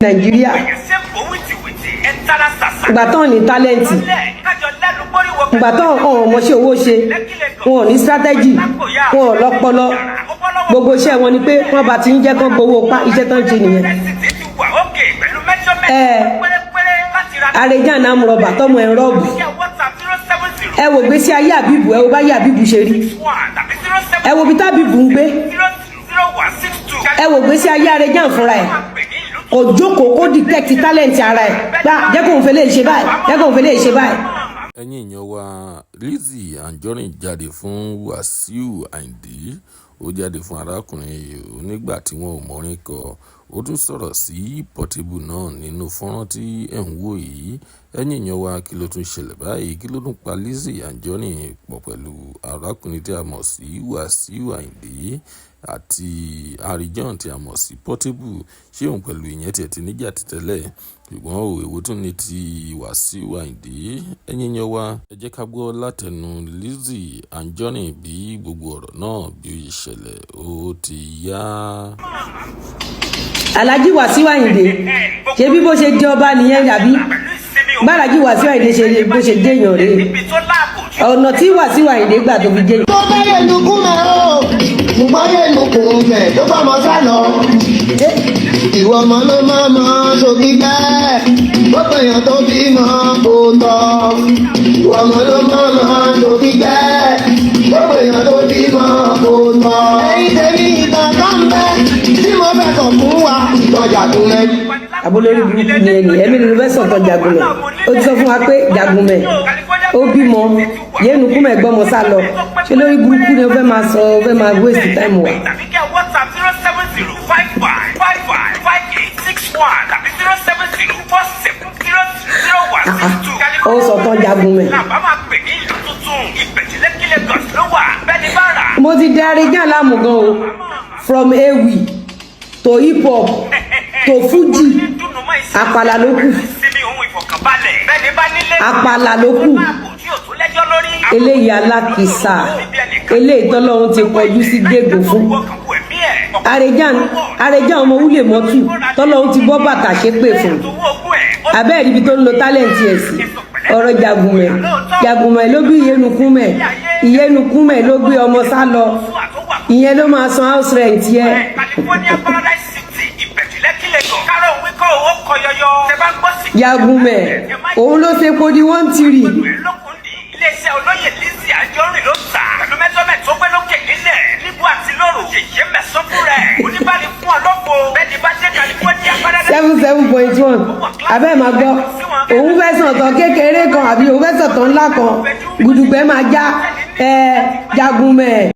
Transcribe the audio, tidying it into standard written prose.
Nàìjíríà ìgbà tán ní tálẹ́ǹtì ìgbà tán ọmọọṣẹ́ owó ṣe wọn ò ní strategy wọn ò lọ́pọlọ gbogbo iṣẹ́ wọn ni pé wọ́n bá ti ń jẹ́ kán gbowó pa iṣẹ́ tán ṣe nìyẹn. Àrèjàn náà rọ̀bà tọmọ ẹ̀ ń rọ́ọ̀bù ẹ wò gbèsè ayé àbíbù ẹ wò bá yé àbíbù ṣe rí ẹ wò bí tábìbù ń gbé ẹ wò gbèsè ayé Àrèjàn fúnra ẹ̀ kò jókòó kó detect talent ara ẹ̀ gbà jẹ́ kóun fẹ́ lè ṣe báyìí jẹ́ kóun fẹ́ lè ṣe báyìí. ẹ̀yin èèyàn wa Lizzy Anjorin jáde fún Wasiu Ayinde ó jáde fún arákùnrin yìí nígbà tí wọn ò mọrin kọ ó tún sọ̀rọ̀ sí Portable náà nínú fọ́nrán tí ẹ̀ ń wò yìí. ẹ̀yin èèyàn wa kí ló tún ṣẹlẹ̀ báyìí kí ló tún pa Lizzy Anjorin pọ̀ pẹ̀lú arákùnrin tí a mọ̀ sí Wasiu Ayinde àti Àrèjàn tí a mọ̀ sí Portable ṣé òun pẹ̀lú ìyẹn tiẹ̀ ti níjà ti tẹ́lẹ̀ ṣùgbọ́n òwò tún ní ti Wasiu Ayinde. ẹ̀yin èèyàn wa ẹ jẹ́ ká gbọ́ látẹnu Lizzy Anjorin bí gbogbo ọ̀rọ̀ náà bí ó yẹ ṣẹlẹ̀ ó ti yá. Alhaji Wasiu Ayinde ṣe bí bó ṣe di ọba nìyẹn dàbí bálájí Wasiu Ayinde ṣe bó ṣe dé èèyàn rèé ọ̀nà tí Wasiu Ayinde gbà tó fi dé. tó bẹ́rẹ̀ lukú mẹ́ o ṣùgbọ́n yé lukú mẹ́ tó bá mọ sá lọ. ìwọ ọmọ ló máa mọ sókí gbẹ́ gbogbo èèyàn tó bí mọ kó tọ́. ìwọ ọmọ ló máa mọ sókí gbẹ́ gbogbo èèyàn tó bí mọ kó tọ́. ẹ̀yin tèmi ìtàn kan bẹ́ tí mo fẹ́ kàn fún wa ìtọ́jà tó mẹ́. Abolórí burúkú ni ẹni ẹ̀mí ló fẹ́ sọ̀tọ̀ Jagunmẹ̀ ó ti sọ fún wa pé Jagunmẹ̀ ó bímọ yéènù kúmẹ̀ gbọ́mọ sá lọ ṣé lórí burúkú ni ó fẹ́ máa sọ ó fẹ́ máa waste time wa. ó sọ̀tọ̀ Jagunmẹ̀. mo ti di Àrèjàn láàmú gan o from Ewi to hip hop to Fuji àpàlà ló kù àpàlà ló kù eléyìí alákìsà eléyìí tọ́lọ́run ti kọjú sí gégùn fún Àrèjàn ọmọ wúlé mọ́tù tọ́lọ́run ti bọ́ bàtà ṣépè fún abẹ́ẹ̀ níbi tó ń lo tálẹ̀ǹtì ẹ̀ sí ọ̀rọ̀ Jagunmẹ̀ ló bí Ìyẹnukúnmẹ̀ ló gbé ọmọ sá lọ ìyẹn ló máa san house rent yẹ. Jagunmẹ̀ òun ló ṣe podi 1-3. iléeṣẹ́ olóyè Lizzy Anjorin ló tà pẹ̀lú mẹ́tọ́mẹ́tì tó gbé lókè nílẹ̀ níbo àti lóru yèyé mẹ́sàn fún rẹ̀ oníbàárì fún ọlọ́pọ̀ bẹ́ẹ̀ni bá dé California padà. 77.1 abẹ́ máa gbọ́ òun fẹ́ sọ̀tàn kékeré kan àbí òun fẹ́ sọ̀tàn ńlá kan gùdùgbẹ́ máa já Jagunmẹ̀.